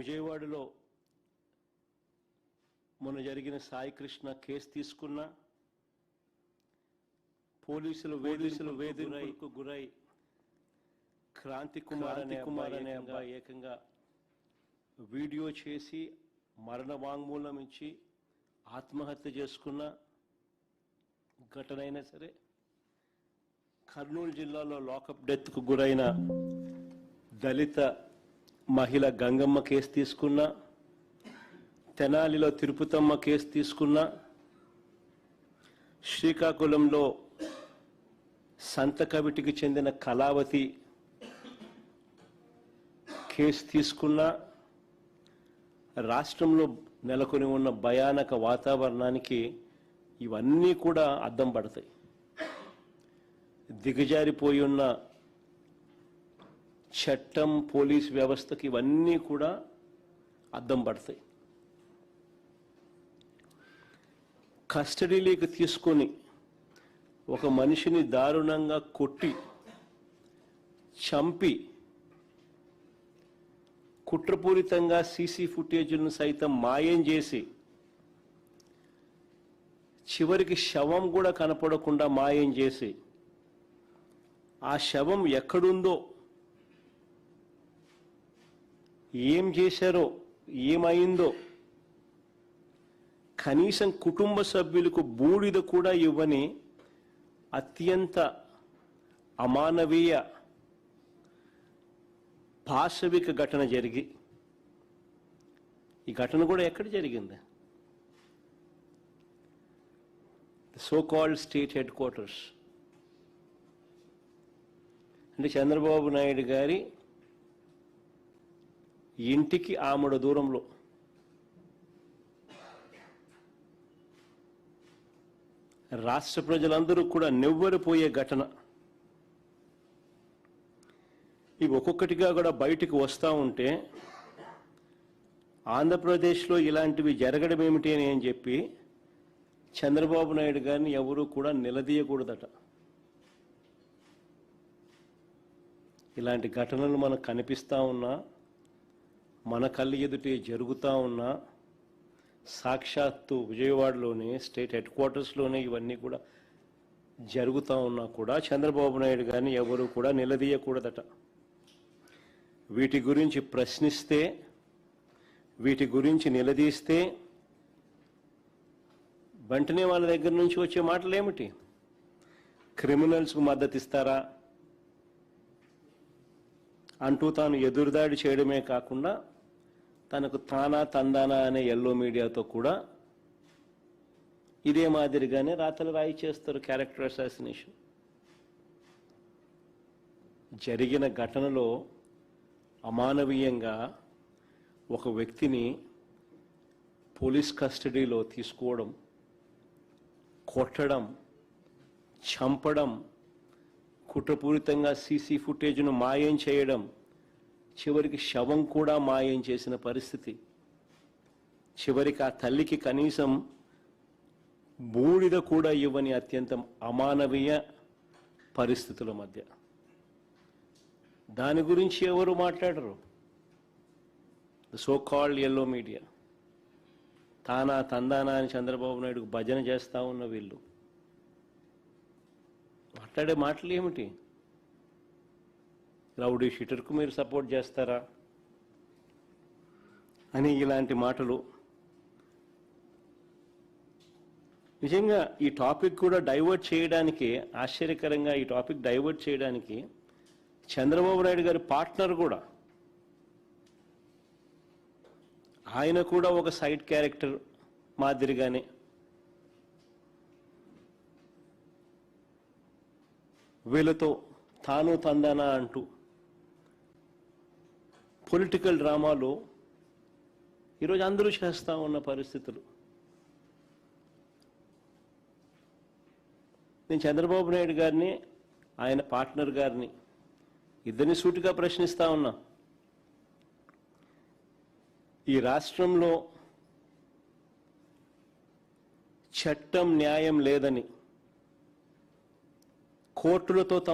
విజయవాడలో మొన్న జరిగిన సాయి కృష్ణ కేసు తీసుకున్న పోలీసులు వేధింపులకు గురై క్రాంతి కుమార్ అనే అబ్బాయి ఏకంగా వీడియో చేసి మరణ వాంగ్మూలం ఇచ్చి ఆత్మహత్య చేసుకున్న ఘటన అయినా సరే, కర్నూలు జిల్లాలో లాకప్ డెత్కు గురైన దళిత మహిళ గంగమ్మ కేసు తీసుకున్న, తెనాలిలో తిరుపతమ్మ కేసు తీసుకున్న, శ్రీకాకుళంలో సంతకవిటికి చెందిన కళావతి కేసు తీసుకున్న, రాష్ట్రంలో నెలకొని ఉన్న భయానక వాతావరణానికి ఇవన్నీ కూడా అద్దం పడతాయి. దిగజారిపోయి ఉన్న చట్టం, పోలీస్ వ్యవస్థకి ఇవన్నీ కూడా అద్దం పడతాయి. కస్టడీలోకి తీసుకొని ఒక మనిషిని దారుణంగా కొట్టి చంపి కుట్రపూరితంగా సీసీ ఫుటేజ్ను సైతం మాయం చేసి చివరికి శవం కూడా కనపడకుండా మాయం చేసి ఆ శవం ఎక్కడుందో, ఏం చేశారో, ఏమైందో కనీసం కుటుంబ సభ్యులకు బూడిద కూడా ఇవ్వని అత్యంత అమానవీయ పాశవిక ఘటన జరిగి, ఈ ఘటన కూడా ఎక్కడ జరిగింది? So called state head quarters. అంటే చంద్రబాబు నాయుడు గారి ఇంటికి ఆమడ దూరంలో. రాష్ట్ర ప్రజలందరూ కూడా నివ్వెరపోయే ఘటన. ఇవి ఒక్కొక్కటిగా కూడా బయటికి వస్తూ ఉంటే ఆంధ్రప్రదేశ్లో ఇలాంటివి జరగడం ఏమిటి అని చెప్పి చంద్రబాబు నాయుడు గారిని ఎవరూ కూడా నిలదీయకూడదట. ఇలాంటి ఘటనలు మనకు కనిపిస్తూ ఉన్నా, మన కళ్ళు ఎదుటే జరుగుతూ ఉన్నా, సాక్షాత్తు విజయవాడలోనే స్టేట్ హెడ్ క్వార్టర్స్లోనే ఇవన్నీ కూడా జరుగుతూ ఉన్నా కూడా చంద్రబాబు నాయుడు గారిని ఎవరూ కూడా నిలదీయకూడదట. వీటి గురించి ప్రశ్నిస్తే, వీటి గురించి నిలదీస్తే వెంటనే వాళ్ళ దగ్గర నుంచి వచ్చే మాటలు ఏమిటి? క్రిమినల్స్కు మద్దతు ఇస్తారా అంటూ తాను ఎదురుదాడి చేయడమే కాకుండా తనకు తానా తందానా అనే ఎల్లో మీడియాతో కూడా ఇదే మాదిరిగానే రాతలు రాయి చేస్తారు. క్యారెక్టర్ అసాసినేషన్ జరిగిన ఘటనలో అమానవీయంగా ఒక వ్యక్తిని పోలీస్ కస్టడీలో తీసుకోవడం, కొట్టడం, చంపడం, కుట్రపూరితంగా సీసీ ఫుటేజ్ను మాయం చేయడం, చివరికి శవం కూడా మాయం చేసిన పరిస్థితి. చివరికి ఆ తల్లికి కనీసం బూడిద కూడా ఇవ్వని అత్యంత అమానవీయ పరిస్థితుల మధ్య. దాని గురించి ఎవరు మాట్లాడరు. సో కాల్డ్ ఎల్లో మీడియా తానా తందానా అని చంద్రబాబు నాయుడుకు భజన చేస్తూ ఉన్న వీళ్ళు మాట్లాడే మాటలు ఏమిటి? రౌడీ షీటర్కు మీరు సపోర్ట్ చేస్తారా అని ఇలాంటి మాటలు. నిజంగా ఈ టాపిక్ కూడా డైవర్ట్ చేయడానికి, ఆశ్చర్యకరంగా ఈ టాపిక్ డైవర్ట్ చేయడానికి చంద్రబాబు నాయుడు గారి పార్ట్నర్ కూడా, ఆయన కూడా ఒక సైడ్ క్యారెక్టర్ మాదిరిగానే వీళ్ళతో తాను తందానా అంటూ పొలిటికల్ డ్రామాలో ఈరోజు అందరూ చేస్తూ ఉన్న పరిస్థితులు. నేను చంద్రబాబు నాయుడు గారిని, ఆయన పార్ట్నర్ గారిని ఇద్దరిని సూటిగా ప్రశ్నిస్తా ఉన్నా. ఈ రాష్ట్రంలో చట్టం, న్యాయం లేదని కోర్టులతో తమ